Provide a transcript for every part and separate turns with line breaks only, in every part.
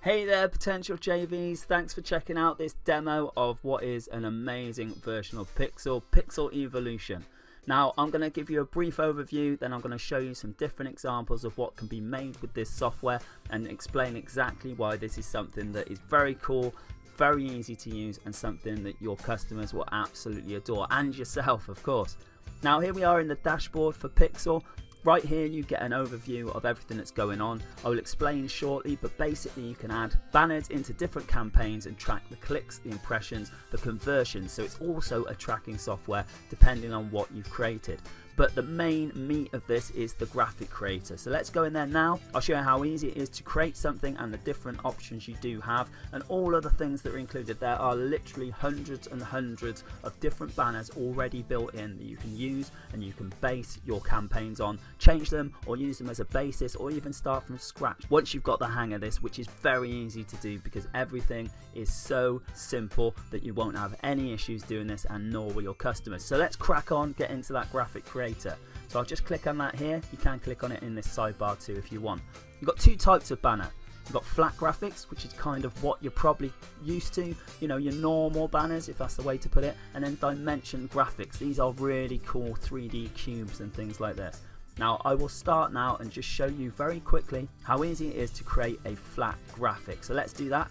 Hey there potential JVs, thanks for checking out this demo of what is an amazing version of Pixal Evolution. Now I'm going to give you a brief overview, then I'm going to show you some different examples of what can be made with this software and explain exactly why this is something that is very cool, very easy to use and something that your customers will absolutely adore, and yourself of course. Now here we are in the dashboard for Pixal. Right here you get an overview of everything that's going on. I will explain shortly, but basically you can add banners into different campaigns and track the clicks, the impressions, the conversions. So it's also a tracking software depending on what you've created. But the main meat of this is the graphic creator. So let's go in there now. I'll show you how easy it is to create something and the different options you do have. And all of the things that are included. There are literally hundreds and hundreds of different banners already built in that you can use and you can base your campaigns on. Change them or use them as a basis or even start from scratch once you've got the hang of this, which is very easy to do because everything is so simple that you won't have any issues doing this, and nor will your customers. So let's crack on, get into that graphic creator. So I'll just click on that here. You can click on it in this sidebar too if you want. You've got two types of banner. You've got flat graphics, which is kind of what you're probably used to, you know, your normal banners, if that's the way to put it, and then dimension graphics. These are really cool 3D cubes and things like this. Now I will start now and just show you very quickly how easy it is to create a flat graphic. So let's do that.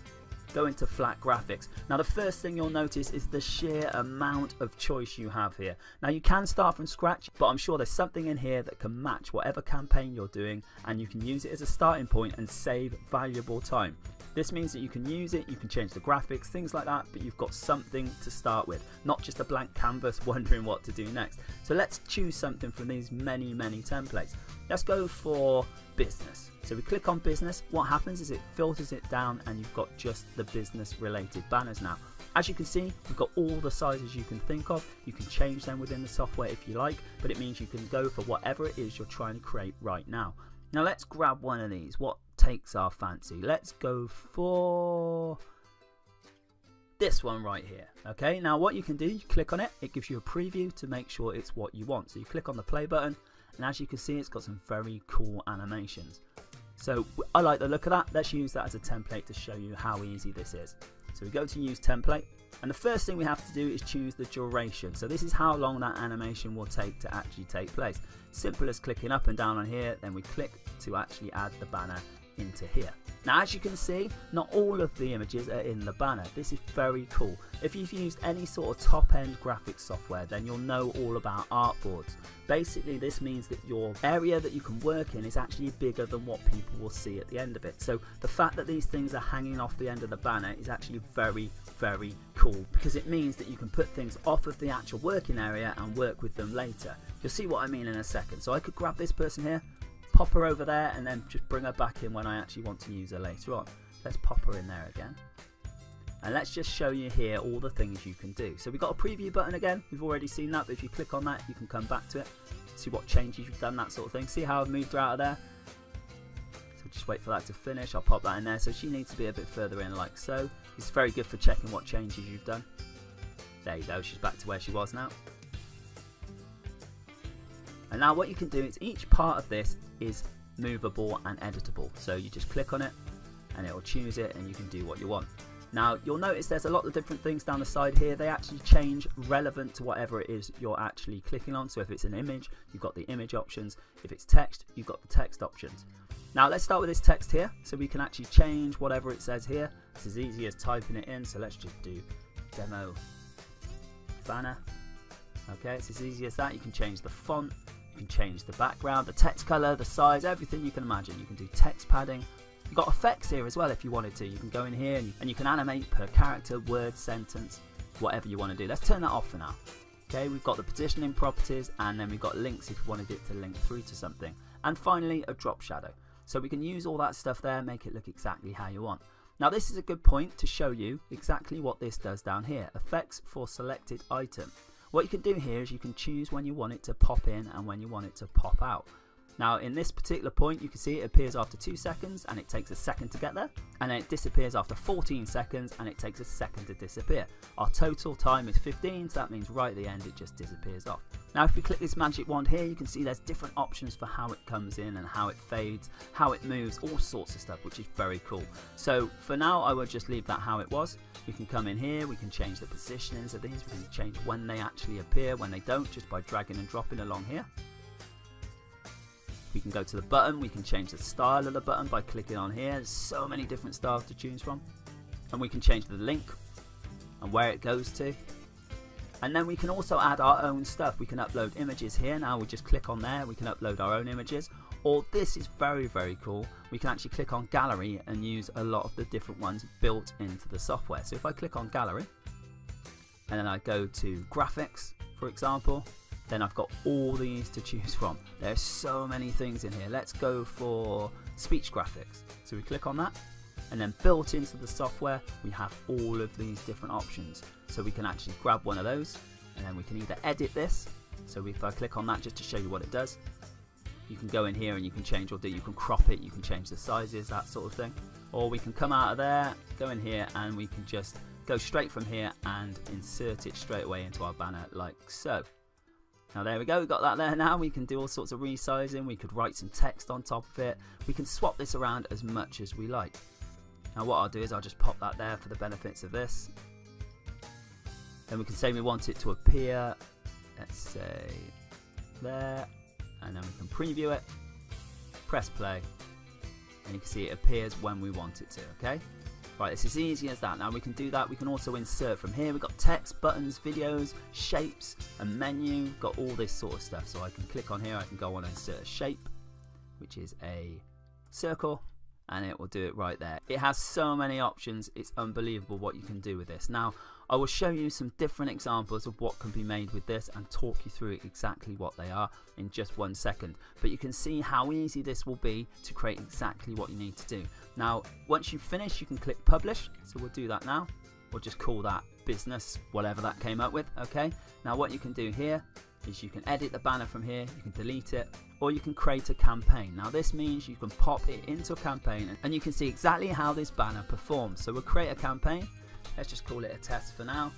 Go into flat graphics. Now the first thing you'll notice is the sheer amount of choice you have here. Now you can start from scratch, but I'm sure there's something in here that can match whatever campaign you're doing, and you can use it as a starting point and save valuable time. This means that you can use it, you can change the graphics, things like that, but you've got something to start with, not just a blank canvas wondering what to do next. So let's choose something from these many templates. Let's go for business. So we click on business. What happens is it filters it down and you've got just the business related banners now. As you can see, we've got all the sizes you can think of. You can change them within the software if you like, but it means you can go for whatever it is you're trying to create right now. Now let's grab one of these. What takes our fancy? Let's go for this one right here. Okay, now what you can do, you click on it, it gives you a preview to make sure it's what you want. So you click on the play button, and as you can see, it's got some very cool animations. So I like the look of that. Let's use that as a template to show you how easy this is. So we go to use template, and the first thing we have to do is choose the duration. So this is how long that animation will take to actually take place. Simple as clicking up and down on here, then we click to actually add the banner into here. Now as you can see, not all of the images are in the banner. This is very cool. If you've used any sort of top-end graphics software, then you'll know all about artboards. Basically this means that your area that you can work in is actually bigger than what people will see at the end of it. So the fact that these things are hanging off the end of the banner is actually very cool, because it means that you can put things off of the actual working area and work with them later. You'll see what I mean in a second. So I could grab this person here, pop her over there, and then just bring her back in when I actually want to use her later on. Let's pop her in there again. And let's just show you here all the things you can do. So we've got a preview button again. We've already seen that, but if you click on that, you can come back to it, see what changes you've done, that sort of thing. See how I've moved her out of there? So just wait for that to finish. I'll pop that in there. So she needs to be a bit further in like so. It's very good for checking what changes you've done. There you go. She's back to where she was now. And now what you can do is each part of this is movable and editable. So you just click on it and it will choose it and you can do what you want. Now you'll notice there's a lot of different things down the side here. They actually change relevant to whatever it is you're actually clicking on. So if it's an image, you've got the image options. If it's text, you've got the text options. Now let's start with this text here. So we can actually change whatever it says here. It's as easy as typing it in. So let's just do demo banner. Okay, it's as easy as that. You can change the font. You can change the background, the text color, the size, everything you can imagine. You can do text padding. You've got effects here as well if you wanted to. You can go in here and you can animate per character, word, sentence, whatever you want to do. Let's turn that off for now. Okay, we've got the positioning properties, and then we've got links if you wanted it to link through to something. And finally, a drop shadow. So we can use all that stuff there, make it look exactly how you want. Now this is a good point to show you exactly what this does down here. Effects for selected item. What you can do here is you can choose when you want it to pop in and when you want it to pop out. Now in this particular point, you can see it appears after 2 seconds and it takes a second to get there, and then it disappears after 14 seconds and it takes a second to disappear. Our total time is 15, so that means right at the end it just disappears off. Now if we click this magic wand here, you can see there's different options for how it comes in and how it fades, how it moves, all sorts of stuff, which is very cool. So for now I will just leave that how it was. We can come in here, we can change the positionings of these, we can change when they actually appear, when they don't, just by dragging and dropping along here. We can go to the button, we can change the style of the button by clicking on here. There's so many different styles to choose from. And we can change the link and where it goes to. And then we can also add our own stuff. We can upload images here. Now we just click on there, we can upload our own images. Or this is very, very cool. We can actually click on gallery and use a lot of the different ones built into the software. So if I click on gallery and then I go to graphics, for example, then I've got all these to choose from. There's so many things in here. Let's go for speech graphics. So we click on that, and then built into the software, we have all of these different options. So we can actually grab one of those, and then we can either edit this. So if I click on that just to show you what it does, you can go in here and you can change, or you can crop it, you can change the sizes, that sort of thing. Or we can come out of there, go in here, and we can just go straight from here and insert it straight away into our banner like so. Now there we go, we've got that there now. We can do all sorts of resizing, we could write some text on top of it, we can swap this around as much as we like. Now what I'll do is I'll just pop that there for the benefits of this. Then we can say we want it to appear, let's say there, and then we can preview it, press play, and you can see it appears when we want it to, okay? Right, it's as easy as that. Now we can do that. We can also insert from here. We've got text, buttons, videos, shapes, a menu, got all this sort of stuff. So I can click on here, I can go on and insert a shape, which is a circle, and it will do it right there. It has so many options, it's unbelievable what you can do with this. Now I will show you some different examples of what can be made with this and talk you through exactly what they are in just 1 second. But you can see how easy this will be to create exactly what you need to do. Now once you've finished, you can click publish, so we'll do that now. We'll just call that business, whatever that came up with. Okay, now what you can do here is you can edit the banner from here, you can delete it, or you can create a campaign. Now this means you can pop it into a campaign and you can see exactly how this banner performs. So we'll create a campaign, let's just call it a test for now.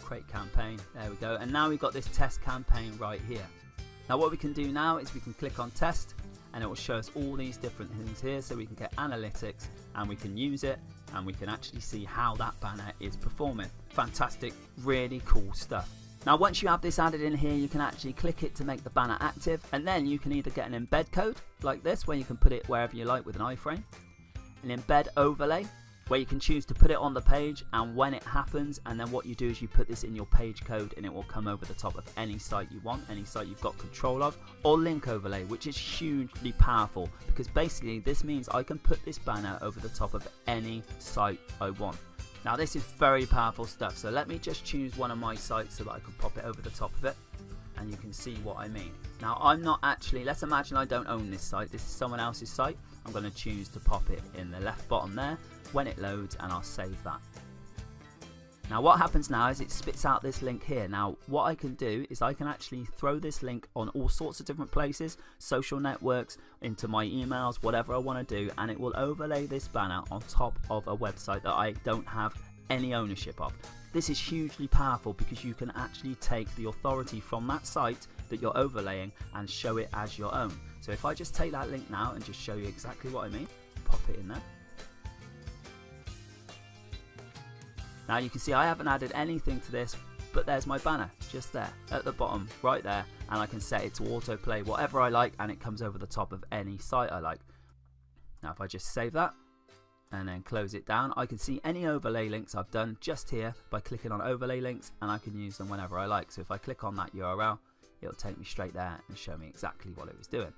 Create campaign, there we go, and now we've got this test campaign right here. Now what we can do now is we can click on test and it will show us all these different things here, so we can get analytics and we can use it and we can actually see how that banner is performing. Fantastic, really cool stuff. Now once you have this added in here, you can actually click it to make the banner active, and then you can either get an embed code like this where you can put it wherever you like with an iframe, an embed overlay where you can choose to put it on the page and when it happens, and then what you do is you put this in your page code and it will come over the top of any site you want, any site you've got control of, or link overlay, which is hugely powerful because basically this means I can put this banner over the top of any site I want. Now this is very powerful stuff, so let me just choose one of my sites so that I can pop it over the top of it and you can see what I mean. Now I'm not actually, let's imagine I don't own this site, this is someone else's site. I'm going to choose to pop it in the left bottom there when it loads, and I'll save that. Now what happens now is it spits out this link here. Now what I can do is I can actually throw this link on all sorts of different places, social networks, into my emails, whatever I want to do, and it will overlay this banner on top of a website that I don't have any ownership of. This is hugely powerful because you can actually take the authority from that site that you're overlaying and show it as your own. So if I just take that link now and just show you exactly what I mean, pop it in there. Now you can see I haven't added anything to this, but there's my banner just there at the bottom right there, and I can set it to autoplay whatever I like and it comes over the top of any site I like. Now if I just save that and then close it down, I can see any overlay links I've done just here by clicking on overlay links, and I can use them whenever I like. So if I click on that URL, it'll take me straight there and show me exactly what it was doing.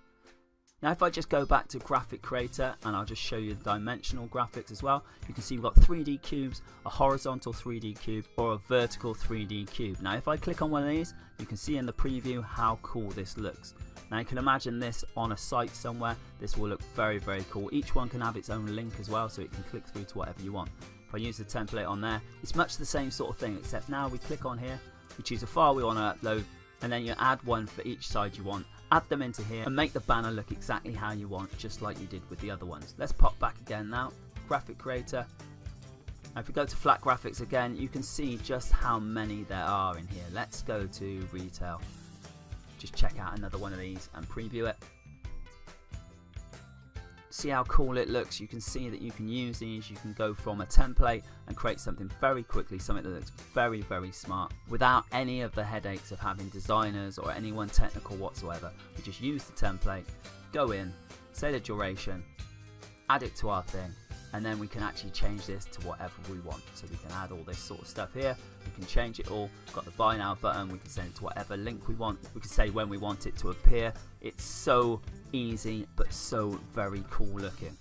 Now if I just go back to Graphic Creator and I'll just show you the dimensional graphics as well, you can see we've got 3D cubes, a horizontal 3D cube, or a vertical 3D cube. Now if I click on one of these, you can see in the preview how cool this looks. Now you can imagine this on a site somewhere, this will look very, very cool. Each one can have its own link as well, so it can click through to whatever you want. If I use the template on there, it's much the same sort of thing, except now we click on here, we choose a file we want to upload, and then you add one for each side you want, add them into here and make the banner look exactly how you want, just like you did with the other ones. Let's pop back again now, graphic creator. Now if we go to flat graphics again, you can see just how many there are in here. Let's go to retail, just check out another one of these and preview it. See how cool it looks. You can see that you can use these, you can go from a template and create something very quickly, something that looks very, very smart without any of the headaches of having designers or anyone technical whatsoever. We just use the template, go in, say the duration, add it to our thing, and then we can actually change this to whatever we want. So we can add all this sort of stuff here, we can change it all, got the buy now button, we can send it to whatever link we want, we can say when we want it to appear. It's so easy but so very cool looking.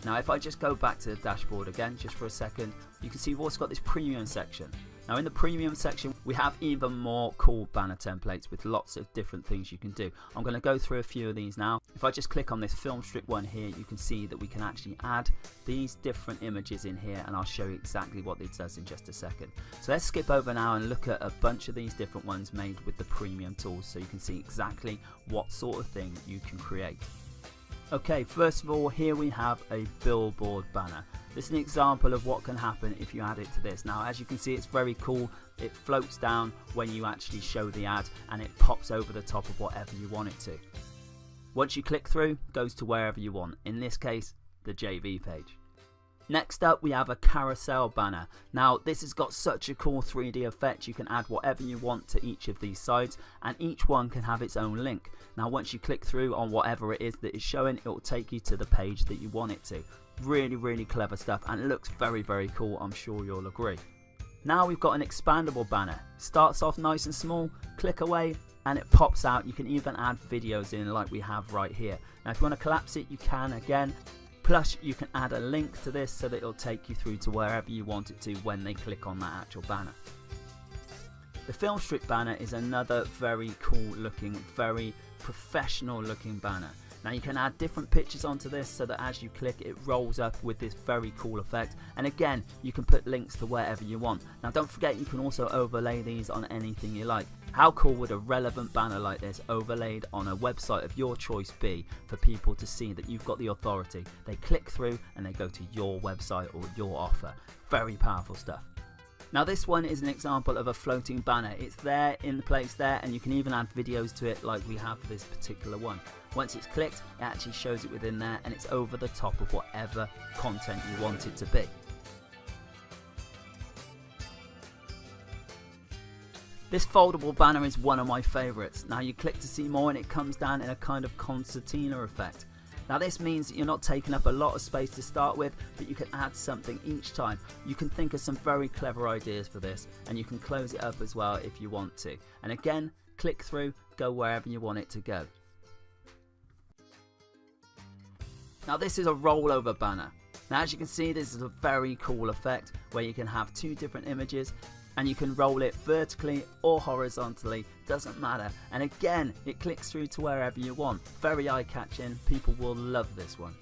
Now if I just go back to the dashboard again just for a second, you can see we've also got this premium section. Now in the premium section we have even more cool banner templates with lots of different things you can do. I'm going to go through a few of these now. If I just click on this film strip one here, you can see that we can actually add these different images in here, and I'll show you exactly what it does in just a second. So let's skip over now and look at a bunch of these different ones made with the premium tools so you can see exactly what sort of thing you can create. Okay, first of all, here we have a billboard banner. This is an example of what can happen if you add it to this. Now, as you can see, it's very cool. It floats down when you actually show the ad, and it pops over the top of whatever you want it to. Once you click through, it goes to wherever you want. In this case, the JV page. Next up, we have a carousel banner. Now, this has got such a cool 3D effect. You can add whatever you want to each of these sides, and each one can have its own link. Now, once you click through on whatever it is that is showing, it will take you to the page that you want it to. Really, really clever stuff, and it looks very, very cool. I'm sure you'll agree. Now we've got an expandable banner. Starts off nice and small, click away, and it pops out. You can even add videos in like we have right here. Now, if you want to collapse it, you can again. Plus, you can add a link to this so that it'll take you through to wherever you want it to when they click on that actual banner. The film strip banner is another very cool looking, very professional looking banner. Now you can add different pictures onto this so that as you click it rolls up with this very cool effect, and again you can put links to wherever you want. Now don't forget, you can also overlay these on anything you like. How cool would a relevant banner like this overlaid on a website of your choice be for people to see that you've got the authority? They click through and they go to your website or your offer. Very powerful stuff. Now this one is an example of a floating banner. It's there in the place there, and you can even add videos to it like we have for this particular one. Once it's clicked, it actually shows it within there, and it's over the top of whatever content you want it to be. This foldable banner is one of my favourites. Now you click to see more and it comes down in a kind of concertina effect. Now this means that you're not taking up a lot of space to start with, but you can add something each time. You can think of some very clever ideas for this, and you can close it up as well if you want to. And again, click through, go wherever you want it to go. Now this is a rollover banner. Now as you can see, this is a very cool effect where you can have two different images and you can roll it vertically or horizontally, doesn't matter. And again, it clicks through to wherever you want. Very eye-catching, people will love this one.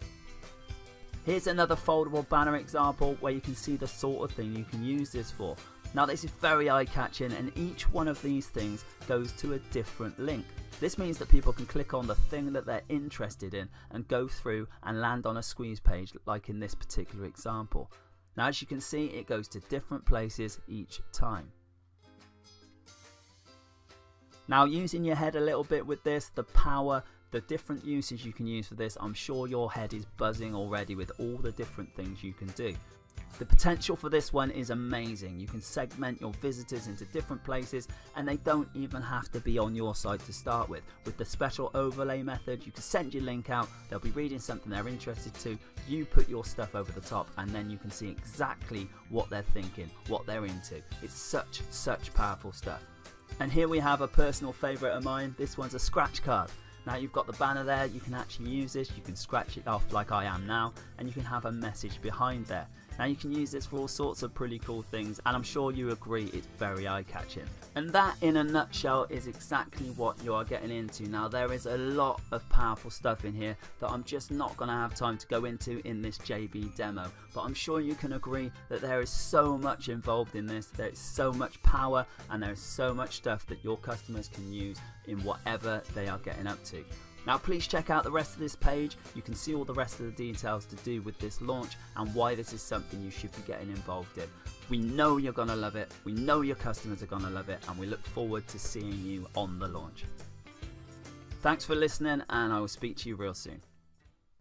Here's another foldable banner example where you can see the sort of thing you can use this for. Now this is very eye-catching, and each one of these things goes to a different link. This means that people can click on the thing that they're interested in and go through and land on a squeeze page like in this particular example. Now as you can see, it goes to different places each time. Now using your head a little bit with this, the power, the different uses you can use for this, I'm sure your head is buzzing already with all the different things you can do. The potential for this one is amazing. You can segment your visitors into different places, and they don't even have to be on your site to start with. With the special overlay method, you can send your link out, they'll be reading something they're interested to, you put your stuff over the top, and then you can see exactly what they're thinking, what they're into. It's such powerful stuff. And here we have a personal favourite of mine. This one's a scratch card. Now you've got the banner there, you can actually use this, you can scratch it off like I am now, and you can have a message behind there. Now you can use this for all sorts of pretty cool things, and I'm sure you agree it's very eye-catching. And that in a nutshell is exactly what you are getting into. Now there is a lot of powerful stuff in here that I'm just not going to have time to go into in this JV demo, but I'm sure you can agree that there is so much involved in this. There is so much power and there is so much stuff that your customers can use in whatever they are getting up to. Now please check out the rest of this page. You can see all the rest of the details to do with this launch and why this is something you should be getting involved in. We know you're going to love it, we know your customers are going to love it, and we look forward to seeing you on the launch. Thanks for listening, and I will speak to you real soon.